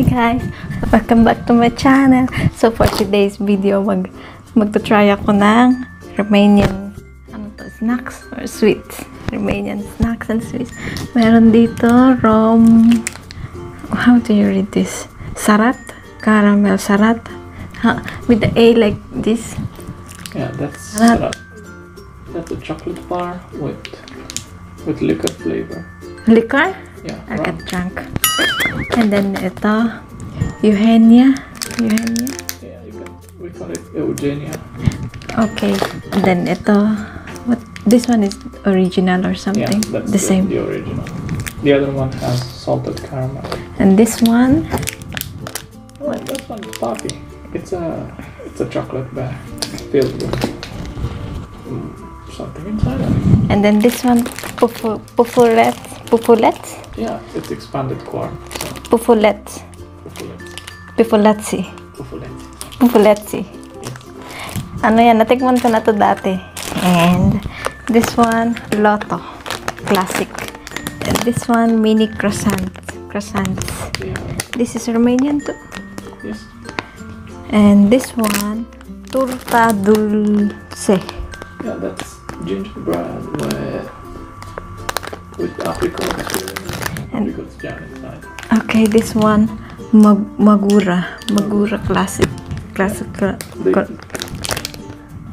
guys! Welcome back to my channel. So for today's video, magta-try ako ng Romanian snacks or sweets. Romanian snacks and sweets. Meron dito how do you read this? Sarat? Caramel sarat? With the A like this. Yeah, that's sarat. That's a chocolate bar with liquor flavor. Liquor? Yeah. I got drunk. And then ito, Eugenia. Yeah, we call it Eugenia. Okay. And then ito, this one is original or something? Yeah, that's the same. the original. The other one has salted caramel. And this one? Oh, that one is toffee. It's a chocolate bar filled with something inside of it. And then this one, Pufulets? Yeah, it's expanded corn. So. Pufulets. Pufulets. Pufuletsi. Yes. Ano yan, natikman ko na to dati. And this one, Lotto. Classic. And this one, mini croissants. Yeah. This is Romanian too. Yes. And this one, Turta Dulce. Yeah, that's gingerbread with apricot jam inside. Okay, this one, Magura classic. I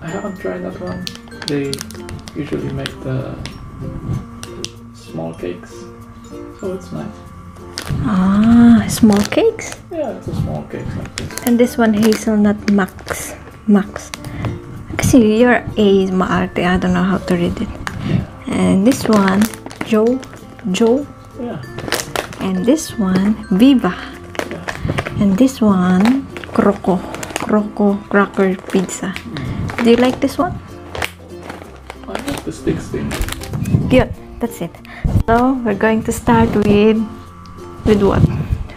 haven't tried that one. They usually make the small cakes, so it's nice. Ah, small cakes. Yeah, it's a small cake like this. And this one, hazelnut max. Kasi your A is maarte. I don't know how to read it. Yeah. And this one, Joe. Yeah. And this one, Viva. Yeah. And this one, Croco cracker pizza. Do you like this one? I like the sticks thing. Good. That's it. So we're going to start with what?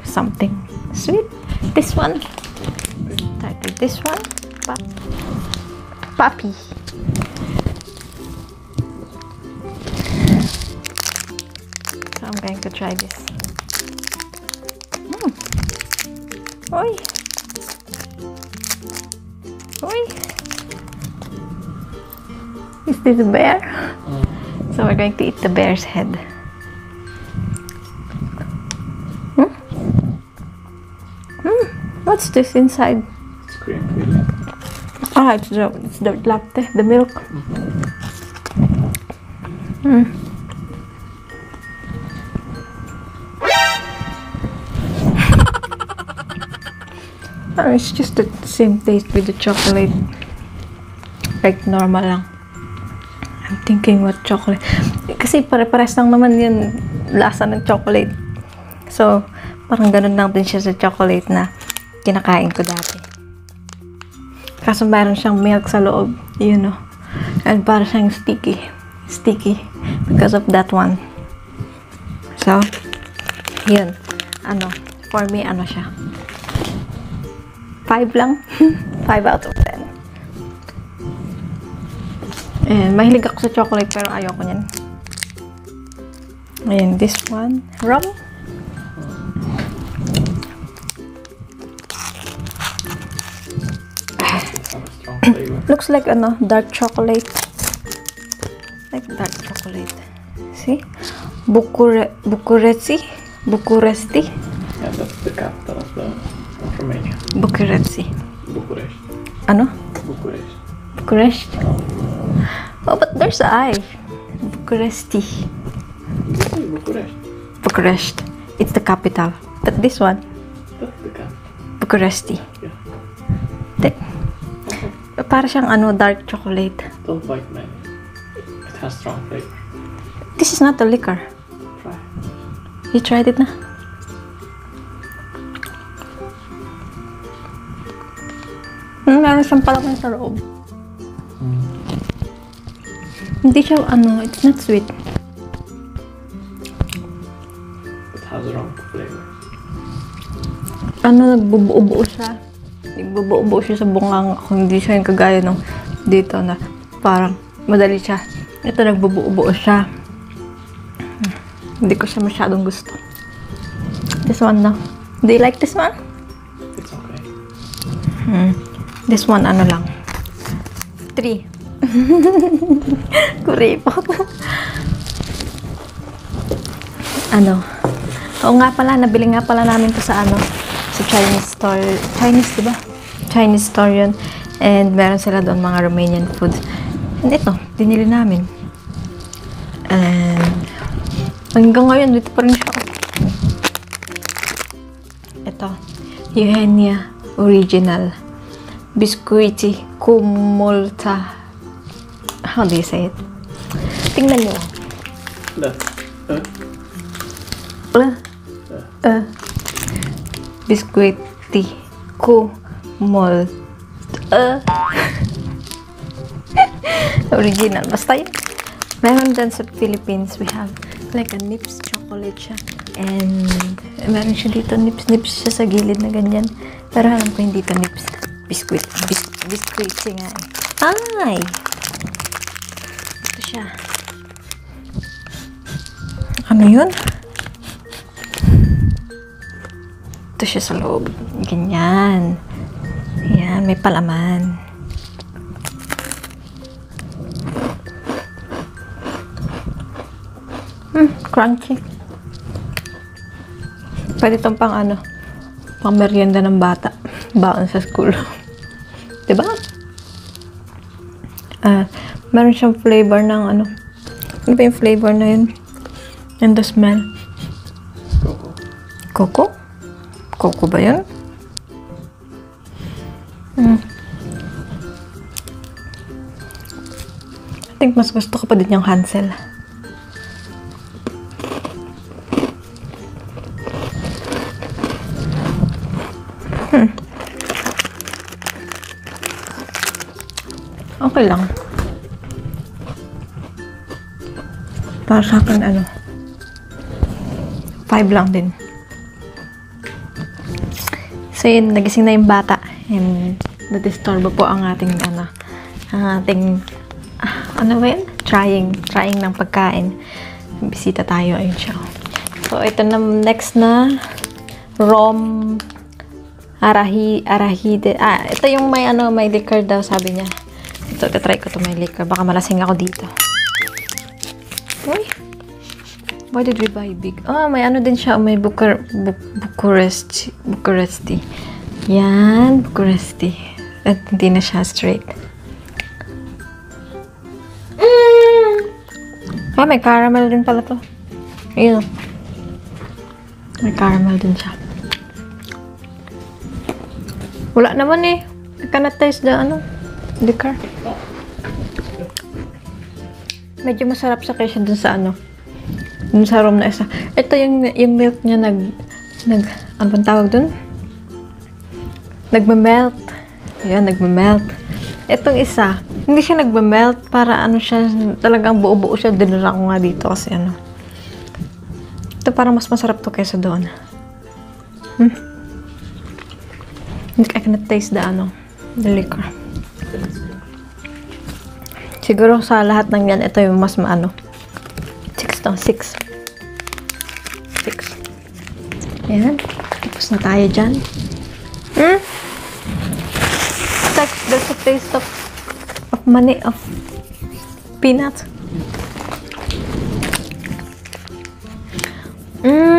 Something sweet. This one. Start with this one. Papi. So I'm going to try this. Oi. Is this a bear? So we're going to eat the bear's head. What's this inside? It's cream filling. Ah, it's the latte, the milk. Oh, it's just the same taste with the chocolate. Like normal lang. I'm thinking what chocolate. Kasi pare-pares lang naman yung lasa ng chocolate. So, parang ganun lang din siya sa chocolate na kinakain ko dati. Kaso meron siyang milk sa loob, you know. And parang siyang sticky because of that one. So, yun. For me, siya. 5 lang. 5 out of 10. And mahilig ako sa chocolate pero ayoko niyan. And this one, rum. Looks like dark chocolate. Like dark chocolate. See? Bucuresti. Yeah, that's the capital of Romania. Bucuresti. Bucharest. Bucharest. Oh, but there's an I. Bucuresti. Bucharest. It's the capital. But this one, That's the capital. Bucuresti. Yeah. Para siyang dark chocolate. Don't bite many. It has strong flavor. This is not a liquor. Try. You tried it na? Meron siyang palaman sa loob. Hindi siya, it's not sweet. It has wrong flavor. Nagbubuo siya sa bungang kung hindi siya yung kagaya nung dito na parang madali siya. Ito nagbubuo siya. Hindi ko siya masyadong gusto. This one na. Do you like this one? It's okay. This one, ano lang. 3. Kuripot. Ano? Oo nga pala, nabili nga pala namin to sa ano, sa Chinese store. Chinese, diba? Chinese store yun. And meron sila doon mga Romanian food. And ito, dinili namin. And hanggang ngayon, dito pa rin siya. Ito, Eugenia Original Biscuiti Cumulta. How do you say it? Tingnan nyo. Biscuiti Cumulta. Original. Basta yun. Meron dyan sa Philippines, we have like a Nips chocolate siya. And meron siya dito, nips siya sa gilid na ganyan. Pero alam ko hindi to nips. Biscuit siya nga eh. Ay! Ito siya. Ano yun? Ito siya sa loob. Ganyan. Ayan, may palaman. Crunchy. Pwede itong pang ano, pang merienda ng bata. Baon sa school. Diba? Meron siyang flavor ng ano. Ano ba yung flavor na yun? And the smell. Coco. Coco? Coco ba yun? I think mas gusto ko pa din yung Hansel. Okay lang. Para sa akin, ano, 5 lang din. So yun, nagising na yung bata. And nadisturbo po ang ating, ano ba yun? Trying ng pagkain. Bisita tayo, ayun siya. So ito na, next na, rom arahide. Ito yung may, ano, may liquor daw, sabi niya. Ito, try ko to may liquor. Baka malasing ako dito. Uy! Why did we buy big? Oh, may ano din siya. May Bucharesti. Yan, Bucharesti. At hindi na siya straight. May caramel din pala to. Ayun. May caramel din siya. Wala naman eh. I cannot taste the, ano, liquor. Medyo masarap siya kaysa dun sa ano, dun sa room na isa. Ito yung milk niya ano bang tawag dun? Nagme-melt. Ayan, nagme-melt. Itong isa, hindi siya nagme-melt, para ano siya, talagang buo-buo siya. Dinura ko nga dito kasi ano. Ito parang mas masarap to kaysa doon. I cannot taste the ano, the liquor. Siguro sa lahat ng yan, ito yung mas maano. 6 to, 6. Ayan. Tapos na tayo dyan. There's a taste of money, of peanuts.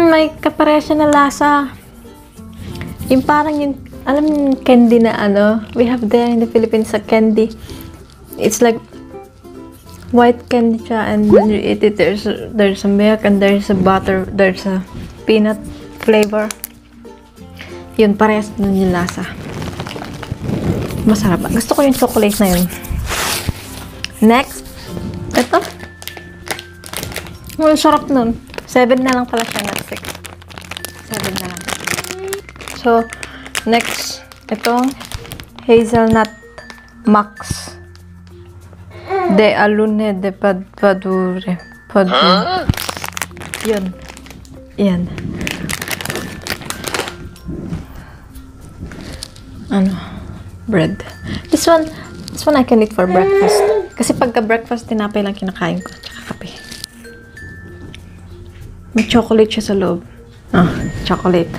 May kapareha siya na lasa. Yung parang yung, alam yung candy na ano, we have there in the Philippines a candy. It's like white candy siya, and when you eat it, there's a milk and there's a butter, there's a peanut flavor. Yun, parehas nun yung lasa. Masarap. Gusto ko yung chocolate na yun. Next, ito. Ang sarap nun. 7 na lang pala siya, not 6. 7 na lang. So, next, itong hazelnut max de alune de padure. Yun. Yan. Ano? Bread. This one I can eat for breakfast. Kasi pagka breakfast, tinapay lang kinakain ko. Tsaka kape. May chocolate siya sa loob. Chocolate.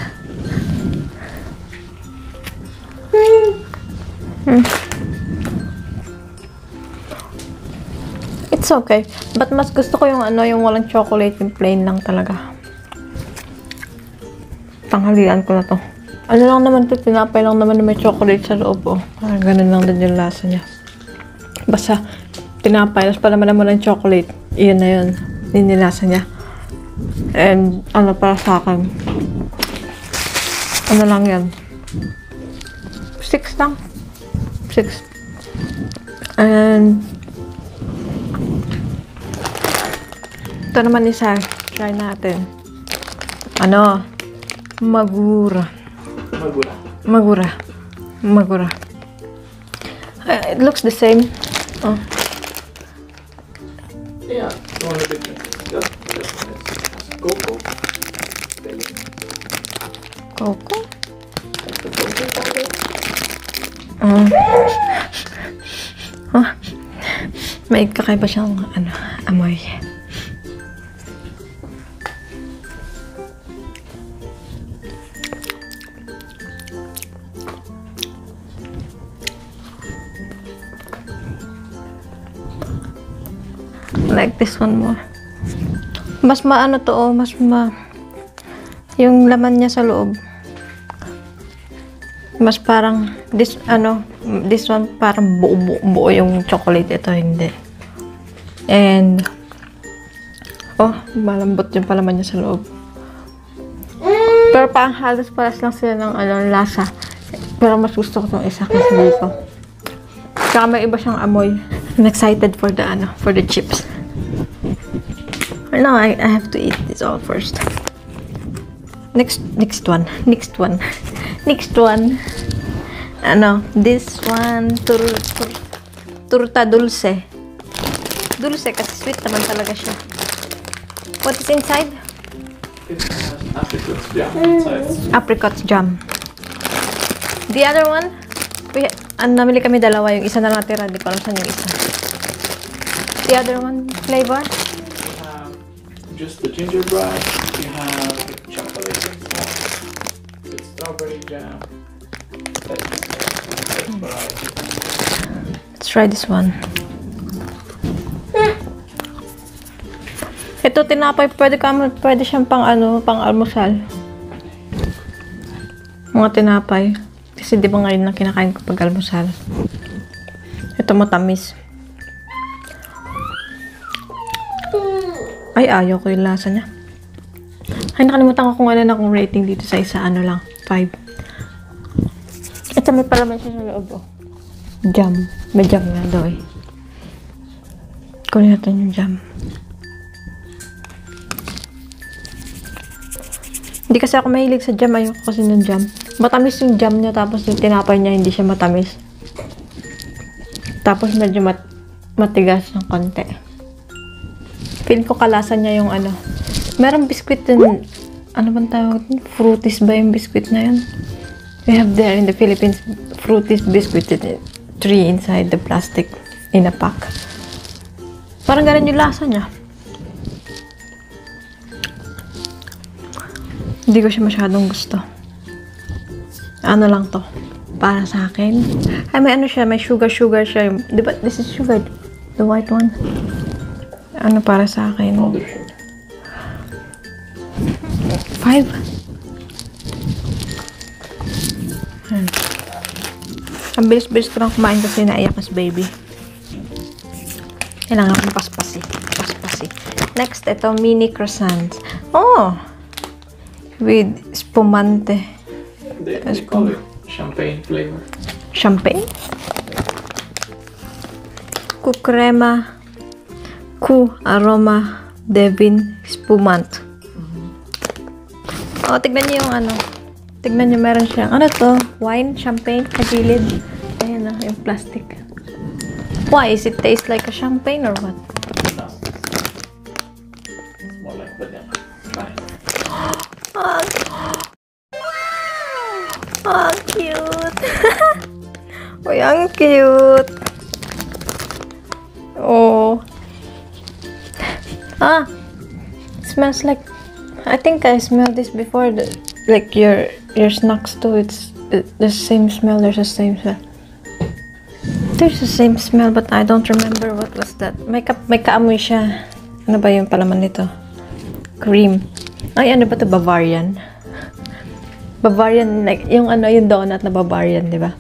It's okay. But mas gusto ko yung ano, yung walang chocolate, yung plain lang talaga. Tanghalian ko na to. Ano lang naman to, tinapay lang naman na may chocolate sa loob, oh. Parang ganun lang din yung lasa niya. Basta, tinapay, tapos palaman mo ng chocolate. Iyon na yun. Yun yung lasa niya. And, ano para sa akin, ano lang yan? 6 lang. 6. And, ito naman isa. Try natin. Ano? Magura. Magura. Magura. Magura. It looks the same. Oh. Yeah, the only difference is just this one is cocoa. Coco? That's the cocoa powder. Oh. May kakaiba siyang ano, amoy. Like this one more. Mas maano to, oh, mas yung laman niya sa loob. Mas parang this one parang buo yung chocolate, ito hindi. And malambot yung palaman niya sa loob. Pero parang halos paras lang sila ng lasa. Pero mas gusto ko tong isa kasi dito. Saka may iba siyang amoy. I'm excited for the chips. No, I have to eat this all first. Next one. Ano, this one, turta dulce. Dulce kasi sweet naman talaga siya. What is inside? It has apricot jam inside. Apricot jam. The other one, namili kami dalawa. Yung isa na natira, di ko alam saan yung isa. The other one, flavor? Just the gingerbread. You have chocolate inside. With strawberry jam. That's variety. Let's try this one. Ito tinapay, pwede siyang pang almusal. Mga tinapay. Kasi di ba ngayon lang kinakain ko pag almusal. Ito matamis. Ay, ayaw ko yung lasa niya. Ay, nakalimutan ko kung ano na kung rating dito sa isa, 5. Ito may palaman siya sa loob, oh. Jam. May jam nga daw, eh. Kunin natin yung jam. Hindi kasi ako mahilig sa jam. Ayoko kasi ng jam. Matamis yung jam niya, tapos yung tinapay niya, hindi siya matamis. Tapos medyo matigas ng konti. Feeling ko kalasa niya yung merong biscuit din. Ano bang tawag? Fruities ba yung biscuit na yun? We have there in the Philippines, Fruities biscuit. 3 inside the plastic in a pack. Parang ganun yung lasa niya. Hindi ko siya masyadong gusto. Ano lang to? Para sa akin. Ay, may siya, may sugar siya. Di ba? This is sugar. The white one. Ano para sa akin? 5. Ang bilis-bilis ko lang kumain kasi naiyak as baby. Kailangan akong paspasi. Next, ito, mini croissants. Oh! With spumante. They call it champagne flavor. Champagne? Crema. Aroma Devin Spumant. Oh, tignan niyo yung tignan niyo, meron siyang to? Wine, champagne, kagilid. Ayan yung plastic. Why? Is it taste like a champagne or what? No. It's more like vanilla. Try it. Cute! Uy, ang cute! Oh. Smells like, I think I smelled this before, like your snacks too. It's the same smell. There's the same smell. There's the same smell but I don't remember what was that. May kaamoy siya. Ano ba yung palaman nito? Cream. Ay, ano ba to? Bavarian. Bavarian, like, yung ano, yung donut na Bavarian, di ba?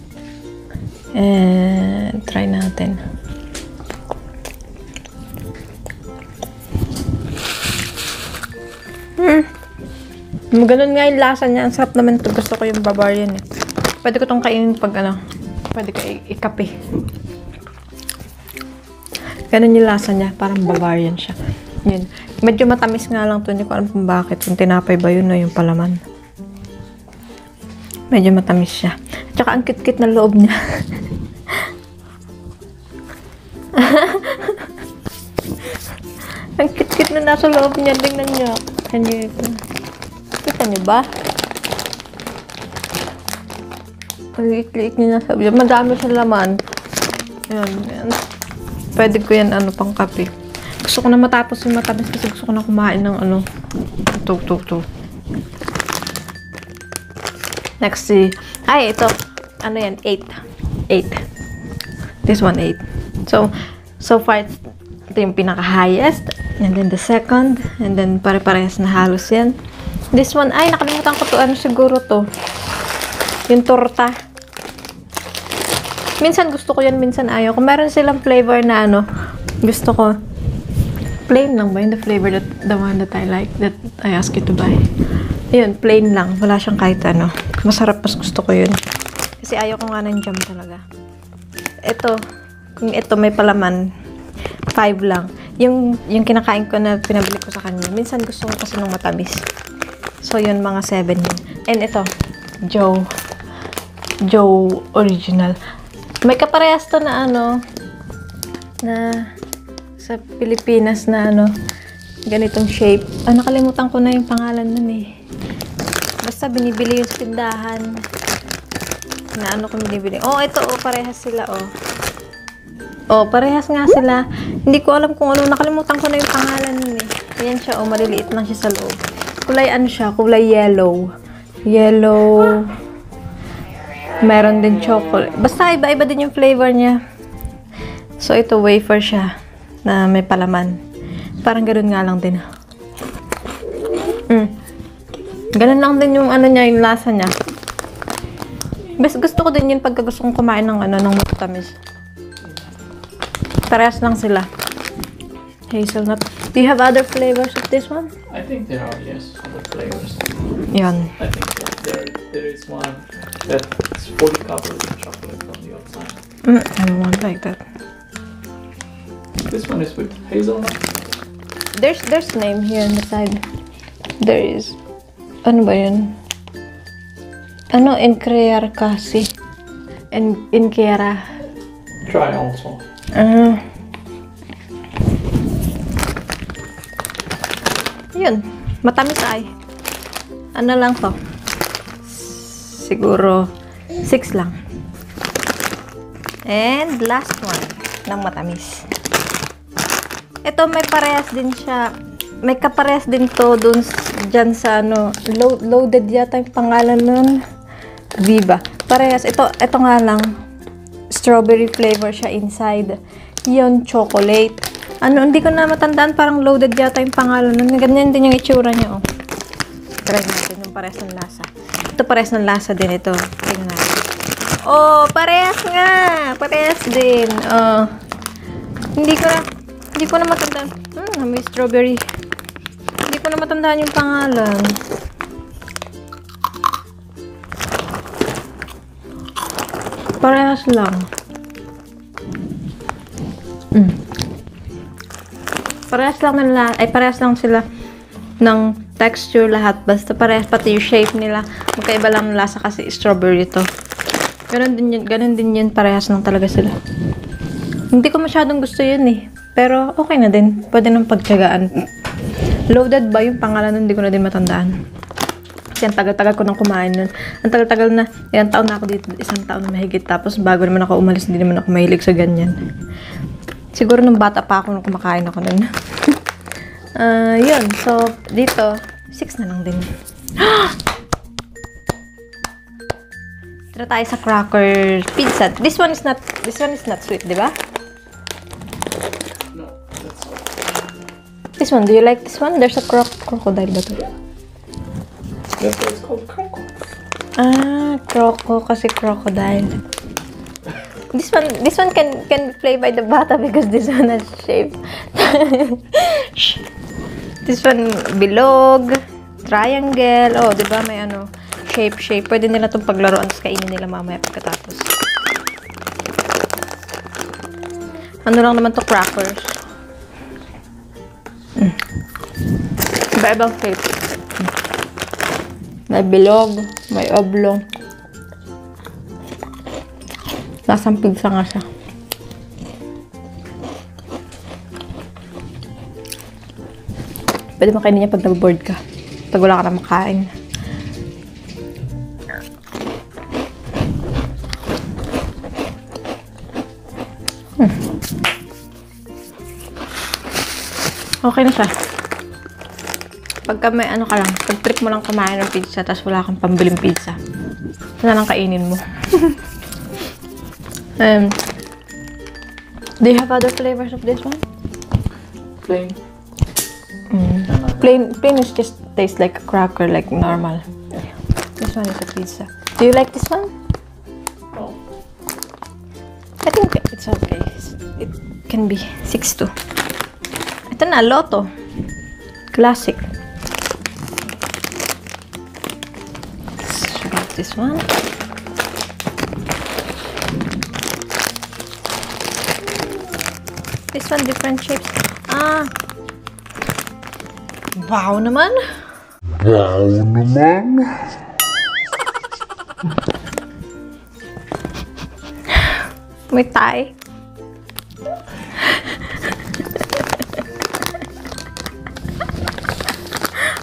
And, try natin. Ganun nga yung lasa niya. Ang sarap naman ito. Gusto ko yung Bavarian eh. Pwede ko itong kainin pag ano, pwede ko ikape. Ganun yung lasa niya. Parang Bavarian siya. Yun. Medyo matamis nga lang to. Hindi ko alam kung bakit. Yung tinapay ba yun o yung palaman. Medyo matamis siya. At saka ang kit-kit na loob niya. Ang kit-kit na nasa loob niya. Tingnan niyo. Kita niyo ba? Ang liit-liit niya nasa loob niya. Madami sa laman. Yan. Pwede ko yan pang kape. Gusto ko na matapos yung matamis kasi gusto ko na kumain ng Ito. Next, ay, ito. Ano yan? 8. This one, 8. So far, ito yung pinaka-highest. And then the second. And then, pare-parehas na halos yan. This one, ay, nakalimutan ko to. Ano siguro to? Yung torta. Minsan gusto ko yan, minsan ayaw. Kung meron silang flavor na gusto ko. Plain lang ba yun? The flavor, the one that I like, that I ask you to buy. Yun, plain lang. Wala siyang kahit ano. Masarap, mas gusto ko yun. Kasi ayaw ko nga ng jam talaga. Ito, kung ito may palaman, 5 lang. Yung kinakain ko na pinabili ko sa kanya, minsan gusto ko kasi nung matamis. So, yun, mga 7 yun. And ito, Joe Original. May kaparehas to na na sa Pilipinas na ganitong shape. Nakalimutan ko na yung pangalan nun eh. Basta binibili yung tindahan. Na ko binibili. Ito, parehas sila, parehas nga sila. Hindi ko alam kung nakalimutan ko na yung pangalan nun eh. Ayan siya, maliliit lang siya sa loob. Kulay siya? Kulay yellow. Yellow. Meron din chocolate. Basta iba-iba din yung flavor niya. So, ito, wafer siya. Na may palaman. Parang ganoon nga lang din. Ganun lang din yung niya, yung lasa niya. Best gusto ko din yun pagka gusto kong kumain ng ng matamis. Parehas lang sila. Hazelnut. Do you have other flavors of this one? I think there are, yes, other flavors. Yan. I think there is one that's fully covered in chocolate on the outside. I don't want like that. This one is with hazelnut. There's name here on the side. There is. Ano ba yun? Encrear kasi. Encrear. Try also. Yun. Matamis ay. Ano lang to? Siguro 6 lang. And last one ng matamis. Ito may parehas din siya. May kaparehas din to dyan sa loaded yata yung pangalan nun. Viva. Parehas. Ito nga lang. Strawberry flavor siya inside. Yun, chocolate. Hindi ko na matandaan. Parang loaded yata yung pangalan nun. Ganyan din yung itsura niya, Try natin yung parehas ng lasa. Ito parehas ng lasa din ito. Tingnan natin. Parehas nga! Parehas din. Hindi ko na matandaan. May strawberry. Hindi ko na matandaan yung pangalan. Parehas lang. Parehas lang sila ng texture lahat. Basta parehas pati yung shape nila. Magkaiba lang ng lasa kasi strawberry to. Ganun din yun. Parehas lang talaga sila. Hindi ko masyadong gusto yun eh. Pero okay na din. Pwede nang pagtyagaan. Loaded ba yung pangalan nun? Hindi ko na din matandaan. Kasi ang tagal-tagal ko nang kumain nun. Ang tagal-tagal na. Ilang taon na ako dito. 1 taon na mahigit. Tapos bago naman ako umalis, hindi naman ako mahilig sa ganyan. Siguro nung bata pa ako nung kumakain ako nun. Yun. So, dito, 6 na lang din. Tara tayo sa cracker pizza. This one is not sweet, di ba? No, that's This one, do you like this one? There's a crocodile ba to? that's why it's called croco. Ah, croco kasi crocodile. This one can play by the bata because this one has shape. This one bilog, triangle. Oh, 'di ba may ano, shape. Pwede nila 'tong paglaruan tapos kainin nila mamaya pagkatapos. Ano lang naman to, crackers. Iba-ibang shape. May bilog, may oblong. Lasang pizza nga siya. Pwede makainin niya pag nag-board ka. Pag wala ka na makain. Okay na siya. Pagka may ano ka lang, pag trip mo lang kumain ng pizza tapos wala kang pambiling pizza, wala lang kainin mo. Do you have other flavors of this one? Plain. Plain is just tastes like a cracker, like normal. This one is a pizza. Do you like this one? Oh, I think it's okay. It can be 6-2. Ito na, Lotto. Classic. Let's grab this one. This one, different shapes. Ah! Wow naman! Wow naman! May tie.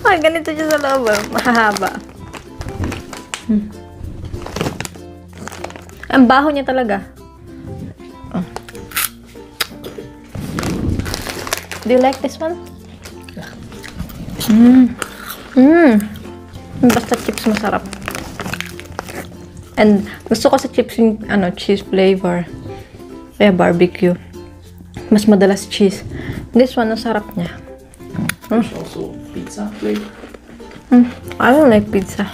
Ay, ganito siya sa loob. Mahahaba. Ang baho niya talaga. Oh. Do you like this one? Basta chips masarap. And gusto ko sa chips yung cheese flavor. Kaya barbecue. Mas madalas cheese. This one, ang sarap niya. there's also pizza flavor. I don't like pizza.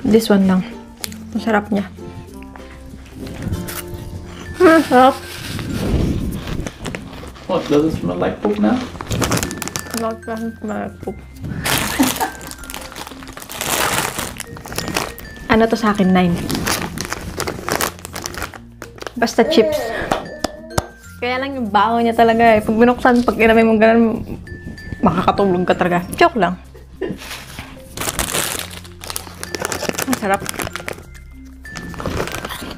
This one lang. Ang sarap niya. Sarap. What, does it smell like poop now? Not poop. Ano to sa akin? 9. Basta chips. Kaya lang yung baho niya talaga eh. Pag binuksan, pag inamay mo ganun, makakatulog ka talaga. Joke lang. Ang sarap.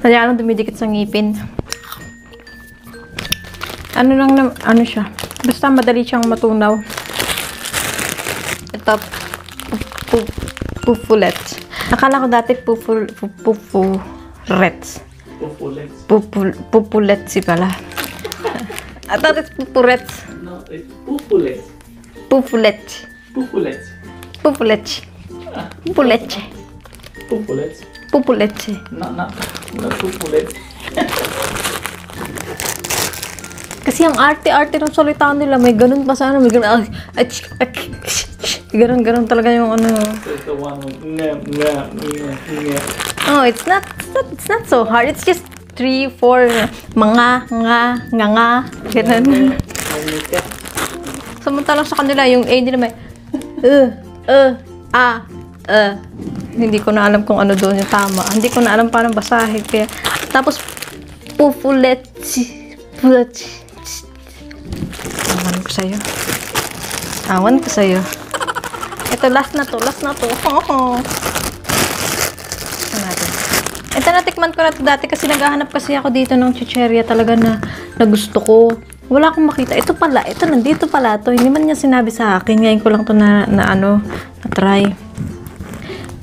Kaya anong dumidikit sa ngipin. Ano siya. Basta madali siyang matunaw. Ito, pufulets. Akala ko dati pufurets. Pupuletsi pala. I thought it's pupurets. No, it's pupulets. Pufulets. Pupulets. Pupulets. Pupulets. Pupulets. Pupulets. Not pupulets. Kasi ang arte-arte ng salita nila, may ganun pa sa may ganun. Ganun talaga yung ano. It's the one with nga. Oh, it's not so hard. It's just 3, 4, nga, ganun. Samantalang sa kanila, yung A nila may Hindi ko na alam kung ano doon yung tama. Hindi ko na alam paano basahin. Kaya, tapos, pufulets. Awan ko sa'yo. Ito, last na to. Ito, natikman ko na to dati kasi naghahanap kasi ako dito ng chicheria talaga na gusto ko. Wala akong makita. Ito pala. Ito, nandito pala to. Hindi man niya sinabi sa akin. Ngayon ko lang to na try.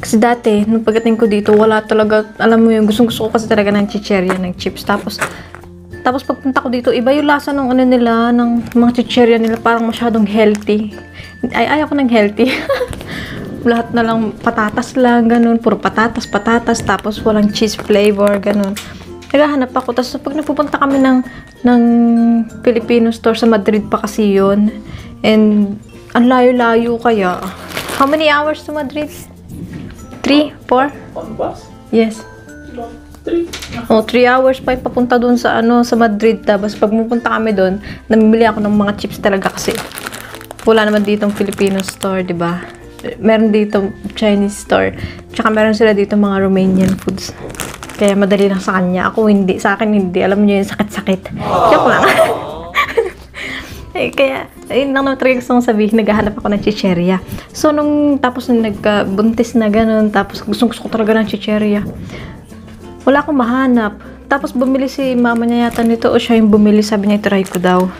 Kasi dati, nung pagdating ko dito, wala talaga, alam mo yung gusto ko kasi talaga ng chicheria, ng chips. Tapos pagpunta ko dito, iba yung lasa ng nila, ng mga chicheria nila, parang masyadong healthy. Ayaw ko ng healthy. lahat na lang patatas lang, ganun. Puro patatas, tapos walang cheese flavor, ganun. Naghahanap ako. Tapos pag napupunta kami ng Filipino store sa Madrid pa kasi yun. And ang layo-layo kaya. How many hours to Madrid? 3? 4? On bus? Yes. About 3. Oh, 3 hours pa papunta doon sa sa Madrid. Tapos pag pupunta kami doon, namimili ako ng mga chips talaga kasi wala naman ditong Filipino store, 'di ba? Meron dito Chinese store. Tsaka meron sila dito mga Romanian foods. Kaya madali lang sa kanya. Ako hindi, sa akin hindi. Alam niyo yung sakit-sakit. Joke lang. Kaya, ayun lang naman talaga gusto kong sabihin, naghahanap ako ng chicheria. So, tapos nung nagkabuntis na ganun, tapos gusto ko talaga ng chicheria. Wala akong mahanap. Tapos bumili si mama niya yata nito, o siya yung bumili, sabi niya, try ko daw.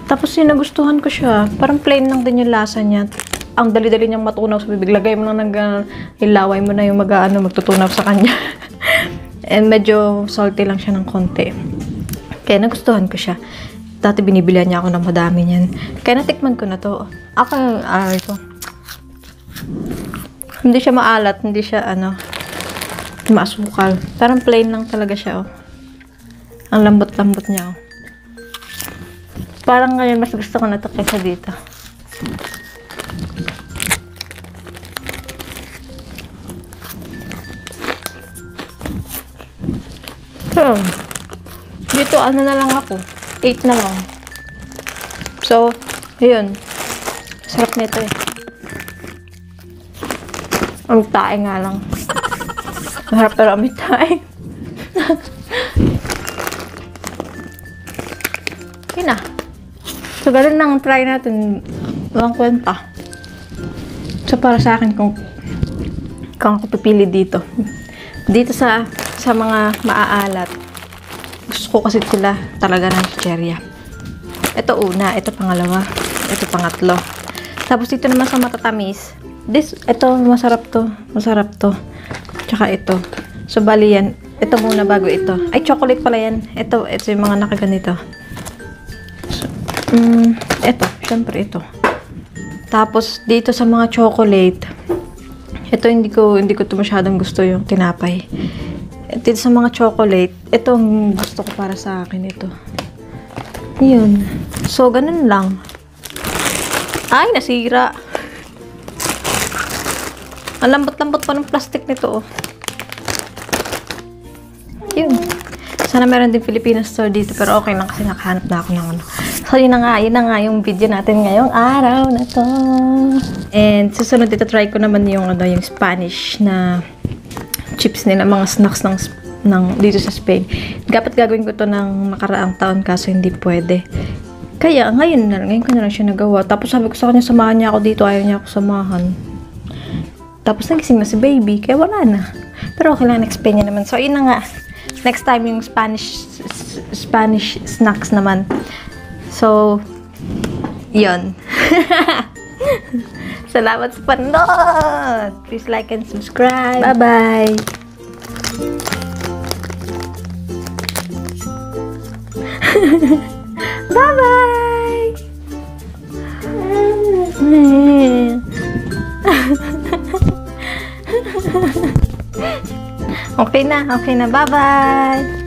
Tapos yung nagustuhan ko siya, parang plain lang din yung lasa niya. Ang dali-dali niyang matunaw sa bibig. Lagay mo lang ng ganun, ilaway mo na yung magtutunaw sa kanya. And medyo salty lang siya ng konti. Kaya nagustuhan ko siya. Dati binibilihan niya ako ng madami niyan. Kaya natikman ko na to. Ako yung ko. Hindi siya maalat, hindi siya maasukal. Parang plain lang talaga siya, oh. Ang lambot-lambot niya, oh. Parang ngayon mas gusto ko na to kaysa dito. So, dito na lang ako. 8 na lang. So, ayun. Sarap nito eh. Ang tae nga lang. Masarap pero may tae. Okay na. So, ganun lang try natin. Walang kwenta. So, para sa akin kung ako pipili dito. Dito sa mga maaalat. Gusto ko kasi sila talaga ng chicheria. Ito una, ito pangalawa, ito pangatlo. Tapos dito naman sa matatamis, ito masarap to. Tsaka ito. So bali yan, ito muna bago ito. Ay, chocolate pala yan. Ito yung mga nakaganito. So, ito, syempre ito. Tapos dito sa mga chocolate, ito hindi ko to masyadong gusto yung tinapay. Dito sa mga chocolate, ito ang gusto ko para sa akin ito. Yun. So, ganun lang. Ay, nasira. Ang lambot-lambot pa ng plastic nito, oh. Yun. Sana meron din Filipino store dito, pero okay lang kasi nakahanap na ako ng ano. So, yun na nga yung video natin ngayong araw na to. And, susunod dito, try ko naman yung Spanish na chips nila, mga snacks dito sa Spain. Dapat gagawin ko to ng nakaraang taon kaso hindi pwede. Kaya ngayon ko na lang siya nagawa. Tapos sabi ko sa kanya, samahan niya ako dito, ayaw niya ako samahan. Tapos nagising na si baby, kaya wala na. Pero okay lang, explain niya naman. So yun na nga. Next time yung Spanish snacks naman. So, yun. Salamat sa panood! Please like and subscribe. Bye-bye! Bye-bye! Okay na. Bye-bye!